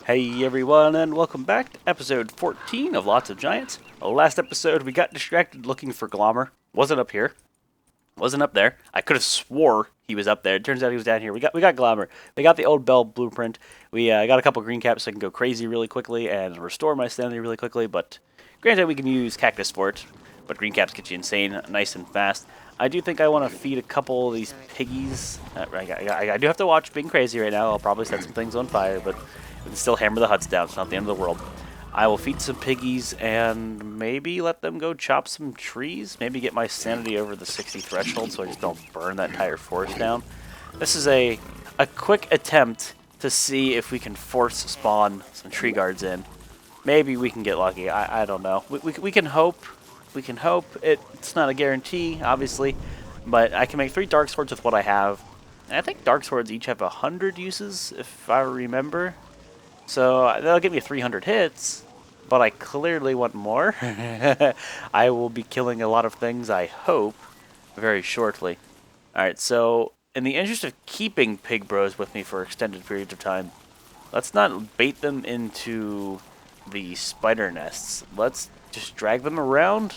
Hey everyone, and welcome back to episode 14 of Lots of Giants. Last episode, we got distracted looking for Glommer. Wasn't up here. Wasn't up there. I could have swore he was up there. It turns out he was down here. We got Glommer. We got the old Bell blueprint. We got a couple green caps so I can go crazy really quickly and restore my sanity really quickly. But granted, we can use cactus for it. But green caps get you insane, nice and fast. I do think I want to feed a couple of these piggies. I do have to watch being crazy right now. I'll probably set some things on fire, but we can still hammer the huts down. It's not the end of the world. I will feed some piggies and maybe let them go chop some trees. Maybe get my sanity over the 60 threshold so I just don't burn that entire forest down. This is a quick attempt to see if we can force spawn some tree guards in. Maybe we can get lucky. I don't know. We can hope. We can hope. It's not a guarantee, obviously, but I can make 3 dark swords with what I have. And I think dark swords each have 100 uses, if I remember. So that'll give me 300 hits, but I clearly want more. I will be killing a lot of things, I hope, very shortly. Alright, so in the interest of keeping pig bros with me for extended periods of time, let's not bait them into the spider nests. Let's just drag them around,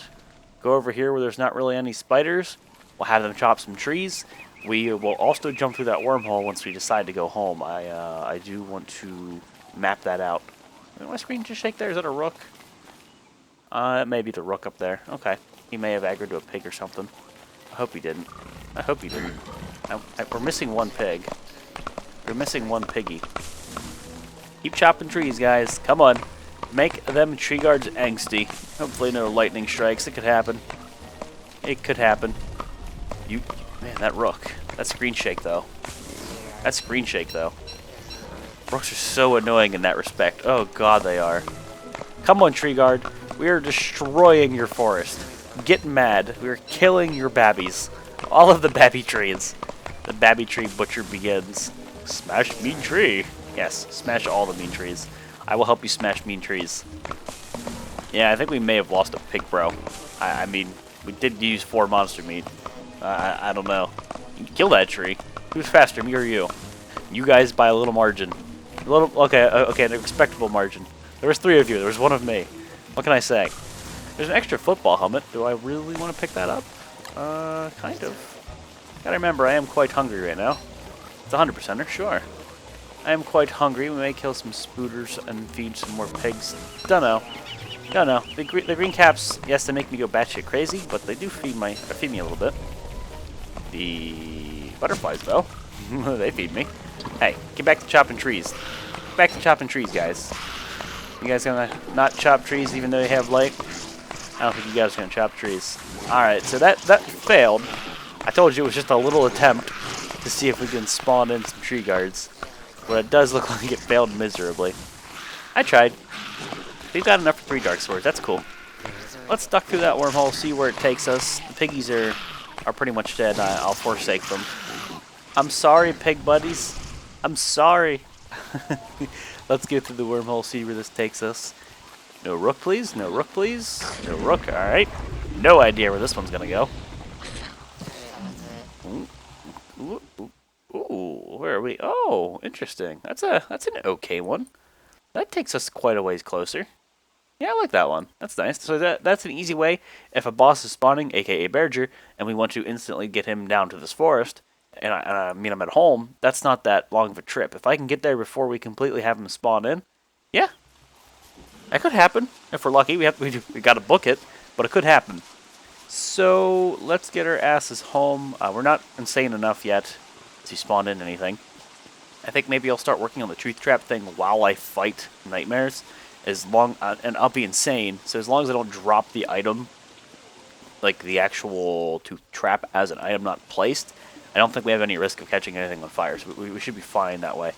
go over here where there's not really any spiders. We'll have them chop some trees. We will also jump through that wormhole once we decide to go home. I do want to map that out. Did my screen just shake there? Is that a rook? It may be the rook up there. Okay. He may have aggroed to a pig or something. I hope he didn't. I hope he didn't. We're missing one pig. We're missing one piggy. Keep chopping trees, guys. Come on. Make them tree guards angsty. Hopefully no lightning strikes. It could happen. It could happen. Man, that rook. That's screen shake, though. That's screen shake, though. Rooks are so annoying in that respect. Oh, God, they are. Come on, tree guard. We are destroying your forest. Get mad. We are killing your babbies. All of the babby trees. The babby tree butcher begins. Smash mean tree. Yes, smash all the mean trees. I will help you smash mean trees. Yeah, I think we may have lost a pig, bro. I mean, we did use 4 monster meat. I don't know. You kill that tree. Who's faster, me or you? You guys by a little margin. Okay, an respectable margin. There was 3 of you. There was 1 of me. What can I say? There's an extra football helmet. Do I really want to pick that up? Kind of. Gotta remember, I am quite hungry right now. It's 100%er, sure. I am quite hungry. We may kill some spooters and feed some more pigs. Don't know. The green caps, yes, they make me go batshit crazy, but they do feed me a little bit. The butterflies, though, they feed me. Hey, get back to chopping trees. Get back to chopping trees, guys. You guys gonna not chop trees even though you have light? I don't think you guys are gonna chop trees. Alright, so that failed. I told you it was just a little attempt to see if we can spawn in some tree guards. But it does look like it failed miserably. I tried. We've got enough for 3 dark swords. That's cool. Let's duck through that wormhole, see where it takes us. The piggies are pretty much dead. I'll forsake them. I'm sorry, pig buddies. I'm sorry. Let's get through the wormhole, see where this takes us. No rook, please. No rook, please. No rook. All right. No idea where this one's gonna go. Ooh, where are we? Oh, interesting. That's an okay one. That takes us quite a ways closer. Yeah, I like that one. That's nice. So that's an easy way. If a boss is spawning, aka Berger, and we want to instantly get him down to this forest, and I mean I'm at home, that's not that long of a trip. If I can get there before we completely have him spawn in, yeah, that could happen. If we're lucky, we got to book it, but it could happen. So let's get our asses home. We're not insane enough yet to spawn in anything. I think maybe I'll start working on the truth trap thing while I fight nightmares. And I'll be insane. So as long as I don't drop the item, like the actual tooth trap as an item not placed, I don't think we have any risk of catching anything on fire. So we should be fine that way.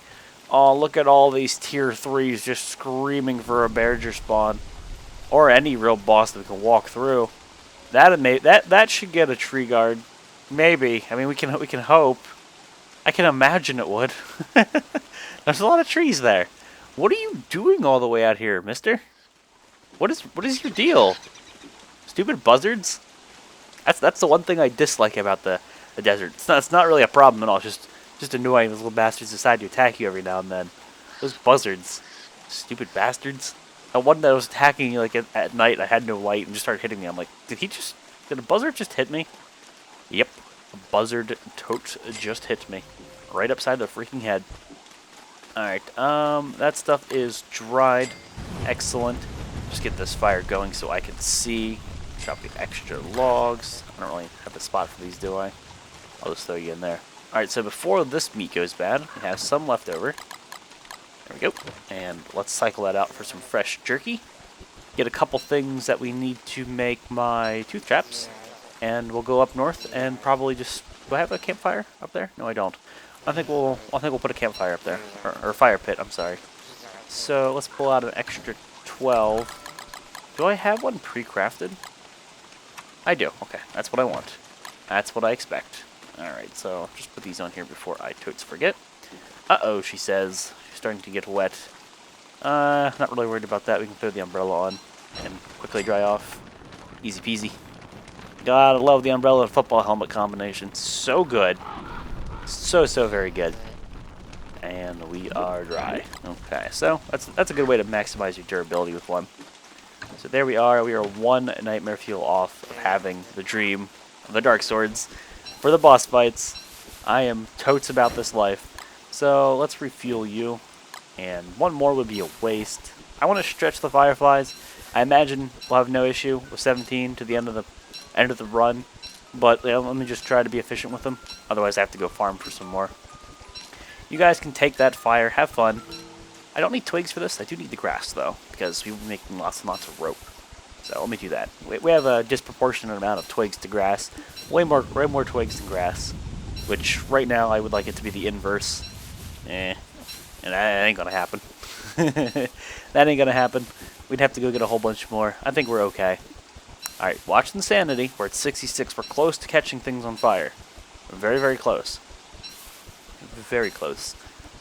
Oh, look at all these tier 3s just screaming for a Berger spawn, or any real boss that we can walk through. That should get a tree guard, maybe. I mean, we can hope. I can imagine it would. There's a lot of trees there. What are you doing all the way out here, mister? What is your deal? Stupid buzzards? That's the one thing I dislike about the desert. It's not really a problem at all. It's just annoying. Those little bastards decide to attack you every now and then. Those buzzards. Stupid bastards. The one that was attacking me like at night, I had no light and just started hitting me. I'm like, did a buzzard just hit me? Yep, a buzzard totes just hit me. Right upside the freaking head. Alright, that stuff is dried. Excellent. Just get this fire going so I can see. Drop the extra logs. I don't really have a spot for these, do I? I'll just throw you in there. Alright, so before this meat goes bad, we have some left over. There we go. And let's cycle that out for some fresh jerky. Get a couple things that we need to make my tooth traps. And we'll go up north and probably just... Do I have a campfire up there? No, I don't. I think we'll put a campfire up there. Or fire pit, I'm sorry. So let's pull out an extra 12. Do I have one pre-crafted? I do. Okay, that's what I want. That's what I expect. Alright, so just put these on here before I totes forget. Uh-oh, she says. She's starting to get wet. Not really worried about that. We can throw the umbrella on and quickly dry off. Easy peasy. God, I love the umbrella and football helmet combination. So good. So very good. And we are dry. Okay, so that's a good way to maximize your durability with one. So there we are. We are one nightmare fuel off of having the dream of the dark swords for the boss fights. I am totes about this life. So let's refuel you. And one more would be a waste. I want to stretch the fireflies. I imagine we'll have no issue with 17 to the end of the run. But let me just try to be efficient with them. Otherwise I have to go farm for some more. You guys can take that fire, have fun. I don't need twigs for this. I do need the grass though, because we'll be making lots and lots of rope. So let me do that. We have a disproportionate amount of twigs to grass. Way more twigs than grass. Which right now I would like it to be the inverse. And that ain't gonna happen. That ain't gonna happen. We'd have to go get a whole bunch more. I think we're okay. Alright, watch Insanity. We're at 66. We're close to catching things on fire. We're very close. Very close.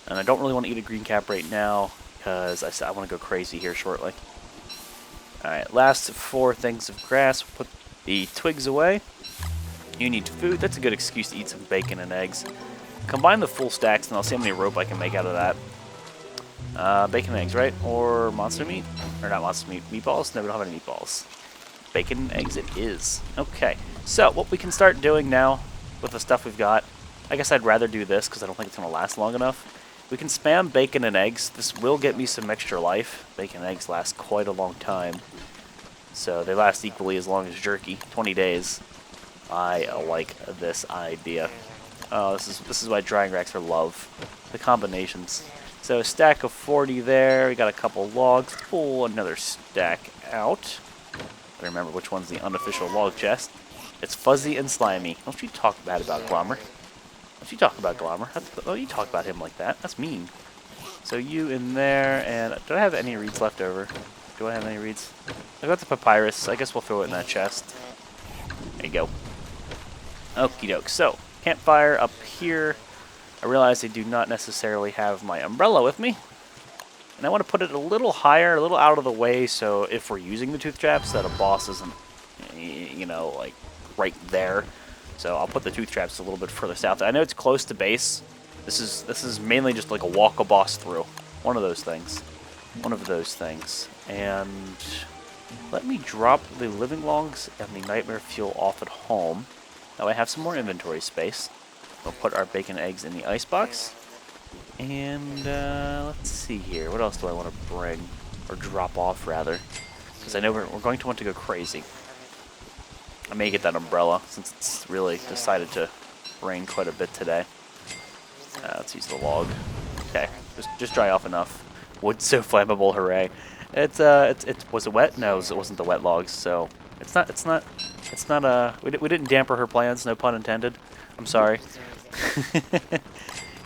And I don't really want to eat a green cap right now, because I want to go crazy here shortly. Alright, last 4 things of grass. We'll put the twigs away. You need food. That's a good excuse to eat some bacon and eggs. Combine the full stacks, and I'll see how many rope I can make out of that. Bacon and eggs, right? Or monster meat? Or not monster meat. Meatballs? No, we don't have any meatballs. Bacon and eggs it is. Okay, so what we can start doing now with the stuff we've got, I guess I'd rather do this because I don't think it's going to last long enough. We can spam bacon and eggs. This will get me some extra life. Bacon and eggs last quite a long time. So they last equally as long as jerky, 20 days. I like this idea. Oh, this is why drying racks are love. The combinations. So a stack of 40 there. We got a couple logs. Pull another stack out. Remember which one's the unofficial log chest. It's fuzzy and slimy. Don't you talk bad about Glommer. Don't you talk about Glommer. Oh, you talk about him like that. That's mean. So you in there, and do I have any reeds left over? Do I have any reeds? I got the papyrus. I guess we'll throw it in that chest. There you go. Okie doke. So, campfire up here. I realize I do not necessarily have my umbrella with me. And I want to put it a little higher, a little out of the way, so if we're using the tooth traps, that a boss isn't, you know, like, right there. So I'll put the tooth traps a little bit further south. I know it's close to base. This is mainly just like a walk a boss through. One of those things. One of those things. And let me drop the living logs and the nightmare fuel off at home. Now I have some more inventory space. We'll put our bacon and eggs in the icebox. And let's see here. What else do I want to bring? Or drop off, rather. Because I know we're going to want to go crazy. I may get that umbrella, since it's really decided to rain quite a bit today. Let's use the log. Okay, just dry off enough. Wood's so flammable, hooray! Was it wet? No, it wasn't the wet logs. So it's not. We didn't damper her plans. No pun intended. I'm sorry.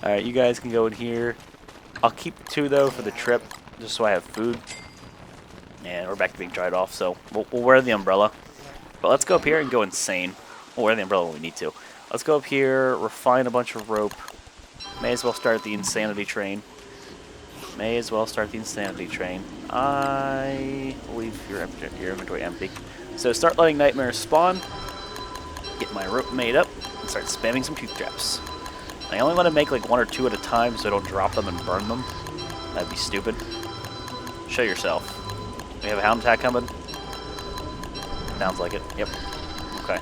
All right, you guys can go in here. I'll keep 2 though for the trip, just so I have food. And we're back to being dried off, so we'll wear the umbrella. But let's go up here and go insane. We'll wear the umbrella when we need to. Let's go up here, refine a bunch of rope. May as well start the insanity train. May as well start the insanity train. I leave your inventory empty. So start letting nightmares spawn. Get my rope made up and start spamming some tooth traps. I only want to make like 1 or 2 at a time so I don't drop them and burn them. That'd be stupid. Show yourself. We have a hound attack coming. Sounds like it. Yep. Okay.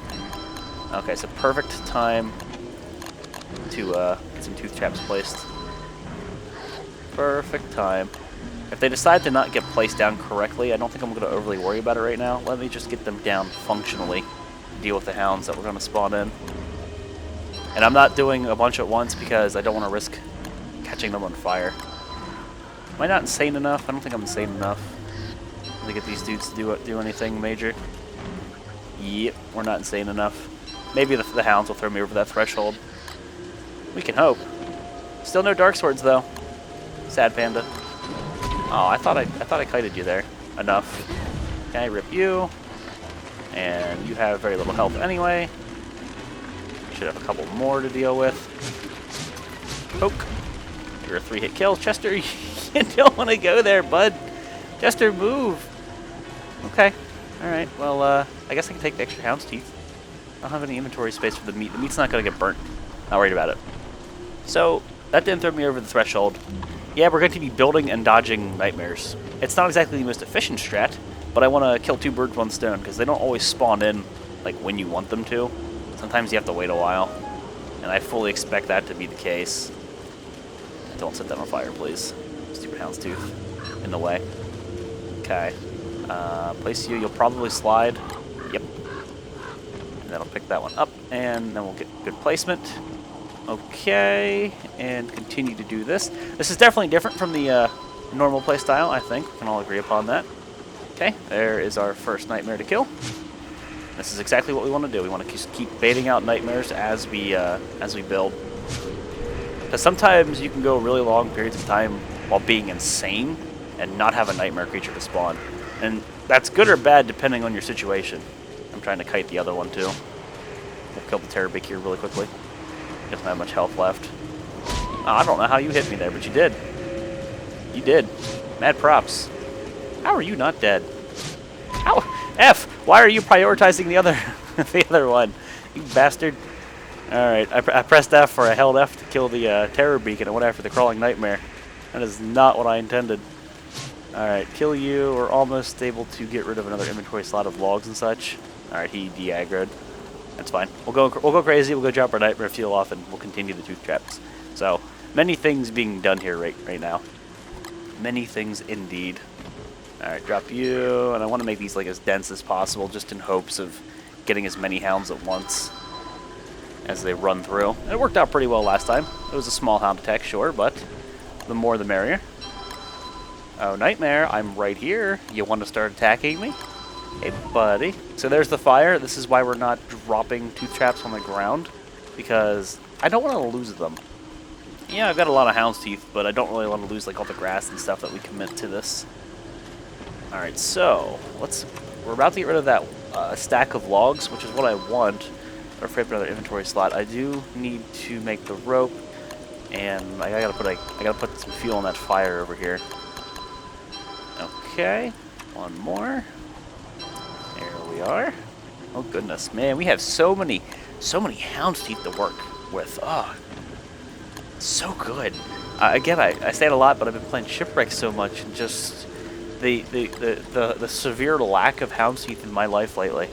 Okay, so perfect time to get some tooth traps placed. Perfect time. If they decide to not get placed down correctly, I don't think I'm going to overly worry about it right now. Let me just get them down functionally. Deal with the hounds that we're going to spawn in. And I'm not doing a bunch at once because I don't want to risk catching them on fire. Am I not insane enough? I don't think I'm insane enough to get these dudes to do anything major. Yep, we're not insane enough. Maybe the hounds will throw me over that threshold. We can hope. Still no dark swords though. Sad panda. Oh, I thought I kited you there enough. Can I rip you? And you have very little health anyway. Should have a couple more to deal with. Poke. You're a 3-hit kill. Chester, you don't want to go there, bud. Chester, move. Okay. Alright, well, I guess I can take the extra hound's teeth. I don't have any inventory space for the meat. The meat's not going to get burnt. Not worried about it. So, that didn't throw me over the threshold. Yeah, we're going to be building and dodging nightmares. It's not exactly the most efficient strat, but I want to kill 2 birds, 1 stone, because they don't always spawn in like when you want them to. Sometimes you have to wait a while, and I fully expect that to be the case. Don't set that on fire, please. Stupid hound's tooth in the way. Okay. Place you. You'll probably slide. Yep. And that'll pick that one up, and then we'll get good placement. Okay, and continue to do this. This is definitely different from the normal playstyle, I think. We can all agree upon that. Okay, there is our first nightmare to kill. This is exactly what we want to do. We want to just keep baiting out nightmares as we build. Because sometimes you can go really long periods of time while being insane and not have a nightmare creature to spawn. And that's good or bad depending on your situation. I'm trying to kite the other one too. We'll kill the Terrorbeak here really quickly. Doesn't have much health left. Oh, I don't know how you hit me there, but you did. You did. Mad props. How are you not dead? How? F! Why are you prioritizing the other the other one? You bastard. Alright, I pressed F or I held F to kill the Terrorbeak and I went after the Crawling Nightmare. That is not what I intended. Alright, kill you. We're almost able to get rid of another inventory slot of logs and such. Alright, he de-aggroed. That's fine. We'll go crazy, we'll go drop our Nightmare Fuel off, and we'll continue the tooth traps. So, many things being done here right now. Many things indeed. Alright, drop you, and I want to make these like as dense as possible, just in hopes of getting as many hounds at once as they run through. And it worked out pretty well last time. It was a small hound attack, sure, but the more the merrier. Oh, Nightmare, I'm right here. You want to start attacking me? Hey, buddy. So there's the fire. This is why we're not dropping tooth traps on the ground, because I don't want to lose them. Yeah, I've got a lot of hound's teeth, but I don't really want to lose like all the grass and stuff that we commit to this. Alright, so we're about to get rid of that stack of logs, which is what I want. Or afraid of another inventory slot. I do need to make the rope, and I gotta put some fuel on that fire over here. Okay, one more. There we are. Oh goodness, man, we have so many hound's teeth to work with. Oh, so good. Again, I say it a lot, but I've been playing Shipwreck so much, and just the severe lack of hound's teeth in my life lately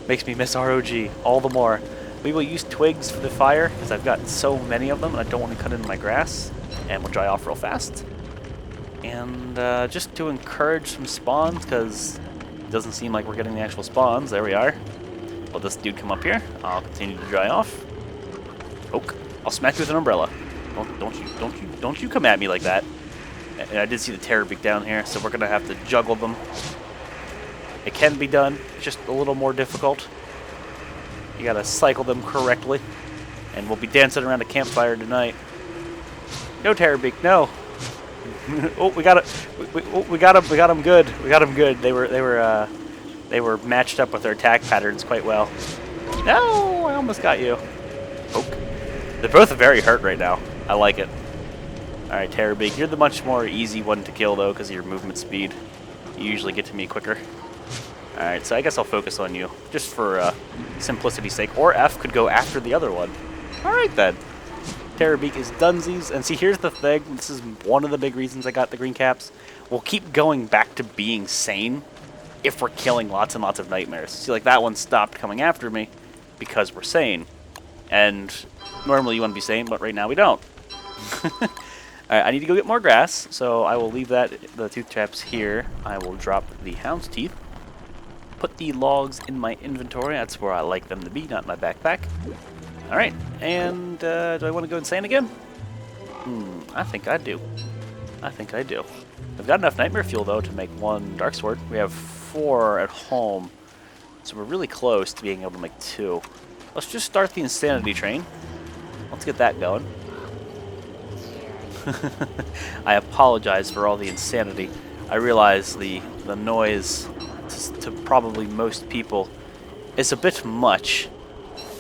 makes me miss ROG all the more. We will use twigs for the fire because I've got so many of them, and I don't want to cut into my grass, and we'll dry off real fast. And just to encourage some spawns, because it doesn't seem like we're getting the actual spawns. There we are. Let this dude come up here. I'll continue to dry off. Poke. I'll smack you with an umbrella. Don't you come at me like that. And I did see the Terrorbeak down here, so we're gonna have to juggle them. It can be done. It's just a little more difficult. You gotta cycle them correctly, and we'll be dancing around a campfire tonight. No Terrorbeak, no. Oh, we got it. We got them. We got them good. We got them good. They were matched up with their attack patterns quite well. No, I almost got you. Poke. They're both very hurt right now. I like it. All right, Terrorbeak, you're the much more easy one to kill though, because of your movement speed. You usually get to me quicker. All right, so I guess I'll focus on you just for simplicity's sake. Or F could go after the other one. All right then. Terror Beak is dunsies. And see, here's the thing. This is one of the big reasons I got the green caps. We'll keep going back to being sane if we're killing lots and lots of nightmares. See, like that one stopped coming after me because we're sane. And normally you want to be sane, but right now we don't. Alright, I need to go get more grass, so I will leave the tooth traps here. I will drop the hound's teeth. Put the logs in my inventory. That's where I like them to be, not in my backpack. Alright, and do I want to go insane again? I think I do. I think I do. We've got enough nightmare fuel, though, to make 1 dark sword. We have 4 at home, so we're really close to being able to make 2. Let's just start the insanity train. Let's get that going. I apologize for all the insanity. I realize the noise to probably most people is a bit much.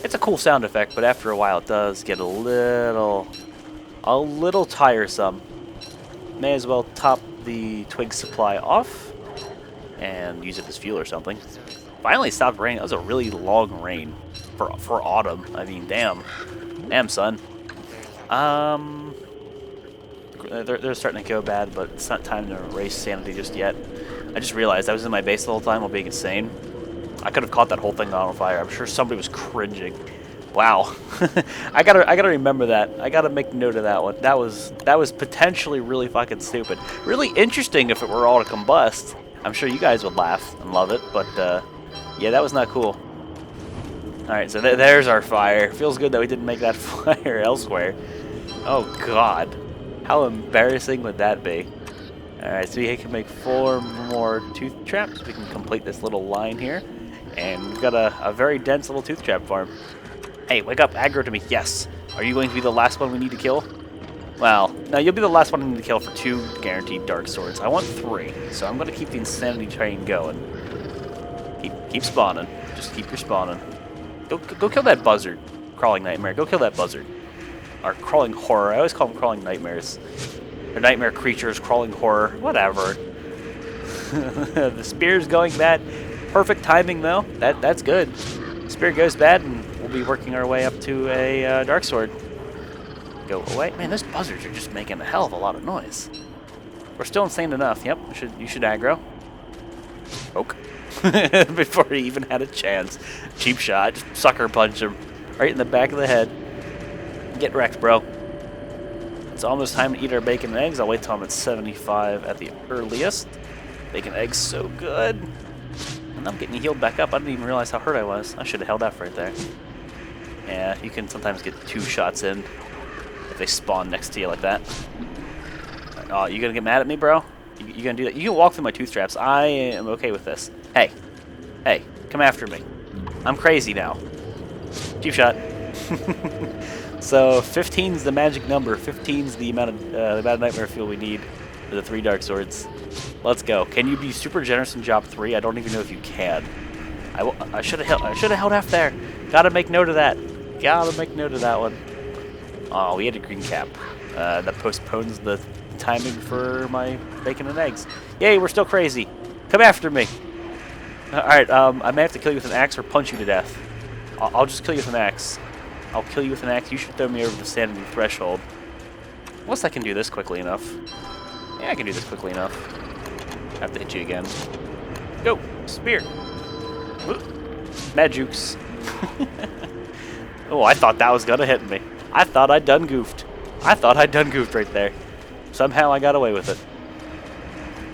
It's a cool sound effect, but after a while it does get a little tiresome. May as well top the twig supply off and use it as fuel or something. Finally stopped raining. That was a really long rain for autumn. I mean, damn, son. They're starting to go bad, but it's not time to erase sanity just yet. I just realized I was in my base the whole time while being insane. I could have caught that whole thing on fire. I'm sure somebody was cringing. Wow. I gotta remember that. I gotta make note of that one. That was potentially really fucking stupid. Really interesting if it were all to combust. I'm sure you guys would laugh and love it, but yeah, that was not cool. Alright, so there's our fire. Feels good that we didn't make that fire elsewhere. Oh god. How embarrassing would that be? Alright, so we can make 4 more tooth traps. We can complete this little line here. And we've got a very dense little tooth trap farm. Hey, wake up, aggro to me. Yes. Are you going to be the last one we need to kill? Well, no, you'll be the last one we need to kill for 2 guaranteed dark swords. I want 3, so I'm going to keep the insanity train going. Keep spawning. Just keep your spawning. Go kill that buzzard. Crawling nightmare. Go kill that buzzard. Or crawling horror. I always call them crawling nightmares. Or nightmare creatures, crawling horror, whatever. The spear's going bad. Perfect timing though. That's good. Spear goes bad, and we'll be working our way up to a dark sword. Go away, man. Those buzzards are just making a hell of a lot of noise. We're still insane enough. Yep. You should aggro. Poke. Before he even had a chance. Cheap shot. Just sucker punch him right in the back of the head. Get wrecked, bro. It's almost time to eat our bacon and eggs. I'll wait till I'm at 75 at the earliest. Bacon and eggs, so good. And I'm getting healed back up. I didn't even realize how hurt I was. I should have held F right there. Yeah, you can sometimes get 2 shots in if they spawn next to you like that. Oh, you gonna get mad at me, bro? You gonna do that? You can walk through my tooth traps. I am okay with this. Hey, come after me. I'm crazy now. Cheap shot. So 15's the magic number. 15's the amount of nightmare fuel we need for the 3 dark swords. Let's go. Can you be super generous in job 3? I don't even know if you can. I should have held F there. Gotta make note of that. Gotta make note of that one. Oh, we had a green cap. That postpones the timing for my bacon and eggs. Yay, we're still crazy. Come after me. Alright, I may have to kill you with an axe or punch you to death. I'll just kill you with an axe. I'll kill you with an axe. You should throw me over the sanity threshold. Unless I can do this quickly enough. Yeah, I can do this quickly enough. I have to hit you again. Go! Spear! Mad jukes. Oh, I thought that was gonna hit me. I thought I'd done goofed. Right there. Somehow I got away with it.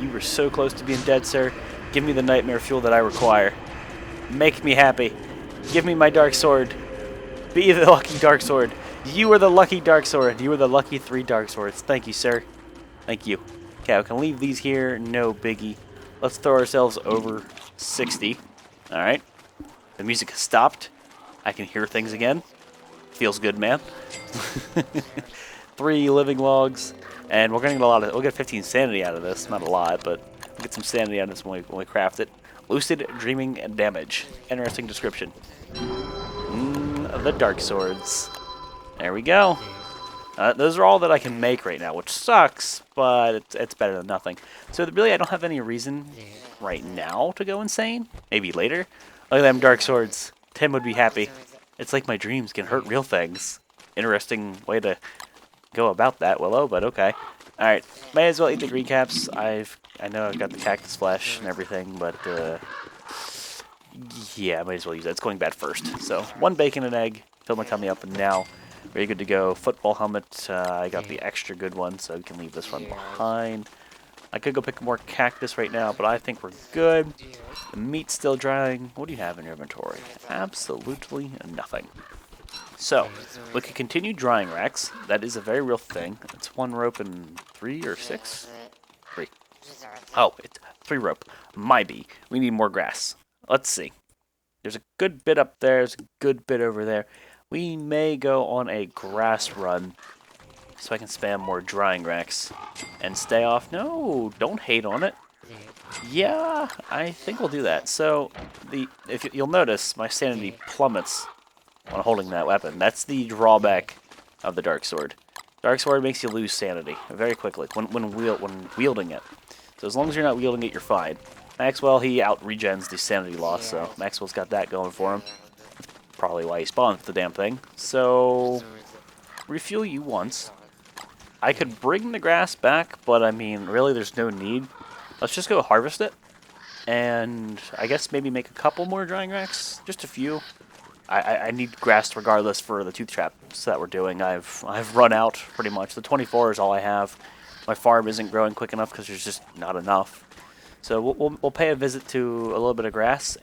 You were so close to being dead, sir. Give me the nightmare fuel that I require. Make me happy. Give me my dark sword. Be the lucky dark sword. You are the lucky dark sword. You are the lucky 3 dark swords. Thank you, sir. Thank you. Okay, I can leave these here. No biggie. Let's throw ourselves over 60. Alright. The music has stopped. I can hear things again. Feels good, man. 3 living logs. And we're going to get we'll get 15 sanity out of this. Not a lot, but we'll get some sanity out of this when we craft it. Lucid, dreaming, and damage. Interesting description. The dark swords. There we go. Those are all that I can make right now, which sucks, but it's better than nothing. So really, I don't have any reason right now to go insane. Maybe later. Look at them dark swords. Tim would be happy. It's like my dreams can hurt real things. interesting way to go about that, Willow, but okay. Alright, may as well eat the green caps. I know I've got the cactus flesh and everything, but yeah, I might as well use that. It's going bad first. So, 1 bacon and egg, fill my tummy up, and now very good to go. Football helmet, I got the extra good one, so we can leave this one behind. I could go pick more cactus right now, but I think we're good. The meat's still drying. What do you have in your inventory? Absolutely nothing. So, we could continue drying racks. That is a very real thing. It's 1 rope and 3 or 6? 3. Oh, it's 3 rope. Might be. We need more grass. Let's see. There's a good bit up there. There's a good bit over there. We may go on a grass run so I can spam more drying racks and stay off. No, don't hate on it. Yeah, I think we'll do that. So, if you'll notice, my sanity plummets when holding that weapon. That's the drawback of the dark sword. Dark sword makes you lose sanity very quickly when wielding it. So as long as you're not wielding it, you're fine. Maxwell, he out-regens the sanity loss, so Maxwell's got that going for him. That's probably why he spawned with the damn thing. So, refuel you once. I could bring the grass back, but I mean, really, there's no need. Let's just go harvest it, and I guess maybe make a couple more drying racks, just a few. I need grass regardless for the tooth traps that we're doing. I've run out pretty much. The 24 is all I have. My farm isn't growing quick enough because there's just not enough. So we'll pay a visit to a little bit of grass.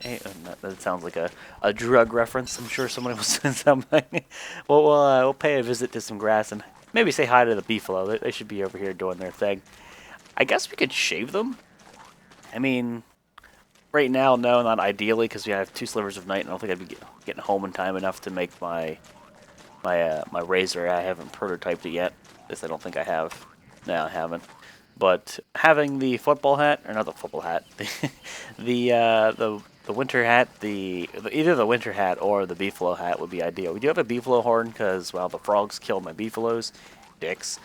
That sounds like a drug reference. I'm sure somebody will say something. We'll pay a visit to some grass and maybe say hi to the beefalo. They should be over here doing their thing. I guess we could shave them. I mean, right now, no, not ideally, because we have 2 slivers of night, and I don't think I'd be getting home in time enough to make my razor. I haven't prototyped it yet. This I don't think I have. No, I haven't. But having the football hat, or not the football hat, the winter hat, either the winter hat or the beefalo hat would be ideal. We do have a beefalo horn because, well, the frogs killed my beefalos, dicks.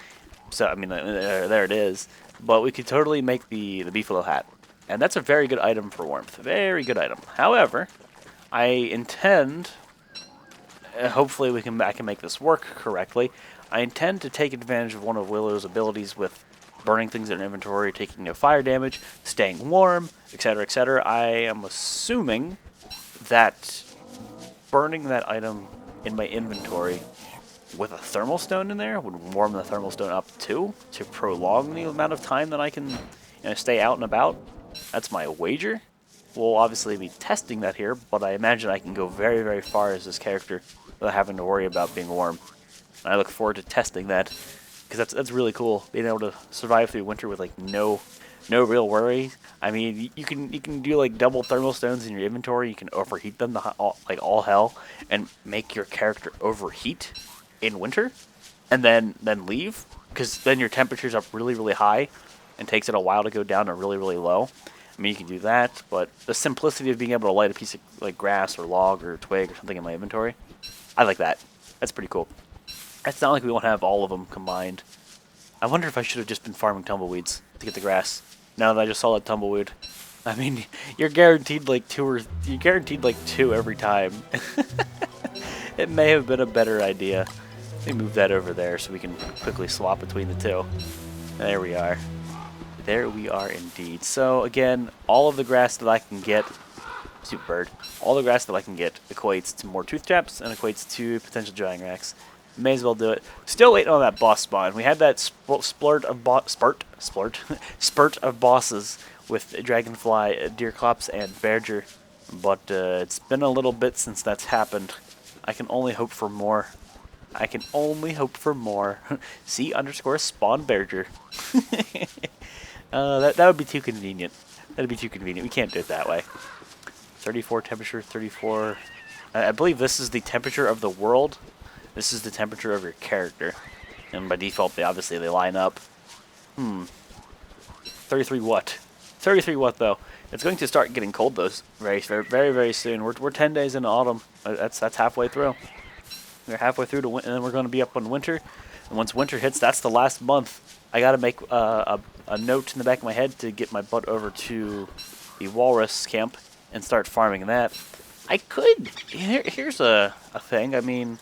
So I mean, there it is. But we could totally make the beefalo hat. And that's a very good item for warmth. Very good item. However, I intend, hopefully I can make this work correctly, I intend to take advantage of one of Willow's abilities with burning things in inventory, taking no fire damage, staying warm, etc., etc. I am assuming that burning that item in my inventory with a thermal stone in there would warm the thermal stone up too, to prolong the amount of time that I can stay out and about. That's my wager. We'll obviously be testing that here, but I imagine I can go very, very far as this character without having to worry about being warm. And I look forward to testing that, because that's really cool, being able to survive through winter with like no real worry. I mean, you can do like double thermal stones in your inventory. You can overheat them like all hell, and make your character overheat in winter, and then leave, because then your temperature's up really, really high, and takes it a while to go down to really, really low. I mean, you can do that, but the simplicity of being able to light a piece of like grass or log or twig or something in my inventory, I like that. That's pretty cool. It's not like we won't have all of them combined. I wonder if I should have just been farming tumbleweeds to get the grass. Now that I just saw that tumbleweed, I mean, you're guaranteed like 2 every time. It may have been a better idea. Let me move that over there so we can quickly swap between the two. There we are. There we are indeed. So again, all of the grass that I can get, super bird, all the grass that I can get equates to more tooth traps and equates to potential drying racks. May as well do it. Still waiting on that boss spawn. We had that spurt of bosses with Dragonfly, Deerclops, and Berger, but it's been a little bit since that's happened. I can only hope for more. I can only hope for more. C_spawn Berger. That would be too convenient. That'd be too convenient. We can't do it that way. 34 temperature, 34. I believe this is the temperature of the world. This is the temperature of your character. And by default, obviously they line up. 33 what? 33 what though? It's going to start getting cold though very, very soon. We're 10 days into autumn. That's halfway through. We're halfway through to winter, and then we're going to be up on winter. And once winter hits, that's the last month. I got to make a note in the back of my head to get my butt over to the walrus camp and start farming that. I could. Here's a thing. I mean,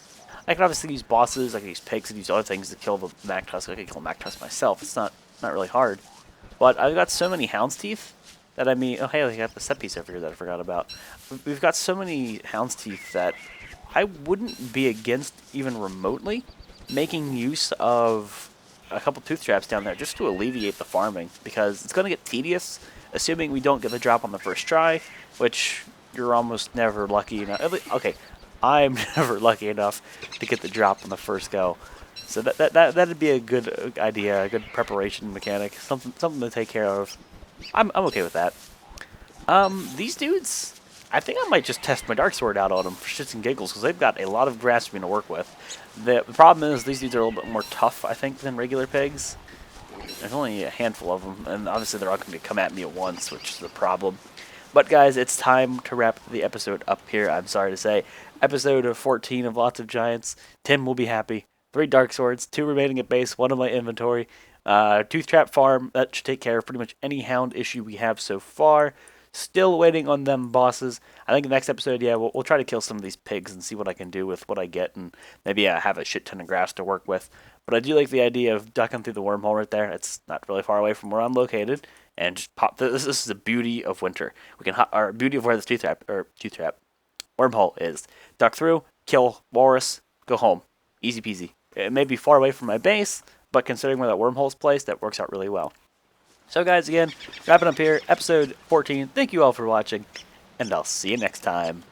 I can obviously use bosses, I can use pigs, and use other things to kill the Mactusk. I can kill Mactusk myself. It's not really hard. But I've got so many Hound's Teeth that I mean, oh hey, I got the set piece over here that I forgot about. We've got so many Hound's Teeth that I wouldn't be against even remotely making use of a couple tooth traps down there just to alleviate the farming, because it's going to get tedious, assuming we don't get the drop on the first try, which you're almost never lucky enough. Okay, I'm never lucky enough to get the drop on the first go. So that'd be a good idea, a good preparation mechanic, something to take care of. I'm okay with that. These dudes, I think I might just test my Dark Sword out on them for shits and giggles, because they've got a lot of grass for me to work with. The problem is these dudes are a little bit more tough, I think, than regular pigs. There's only a handful of them, and obviously they're all going to come at me at once, which is the problem. But guys, it's time to wrap the episode up here, I'm sorry to say. Episode 14 of Lots of Giants. Tim will be happy. 3 Dark Swords, 2 remaining at base, 1 in my inventory. Tooth Trap Farm, that should take care of pretty much any Hound issue we have so far. Still waiting on them bosses. I think the next episode, yeah, we'll try to kill some of these pigs and see what I can do with what I get, and maybe have a shit ton of grass to work with. But I do like the idea of ducking through the wormhole right there. It's not really far away from where I'm located, and just pop. This is the beauty of winter. We can our beauty of where this tooth trap wormhole is. Duck through, kill walrus, go home, easy peasy. It may be far away from my base, but considering where that wormhole's placed, that works out really well. So guys, again, wrapping up here, episode 14. Thank you all for watching, and I'll see you next time.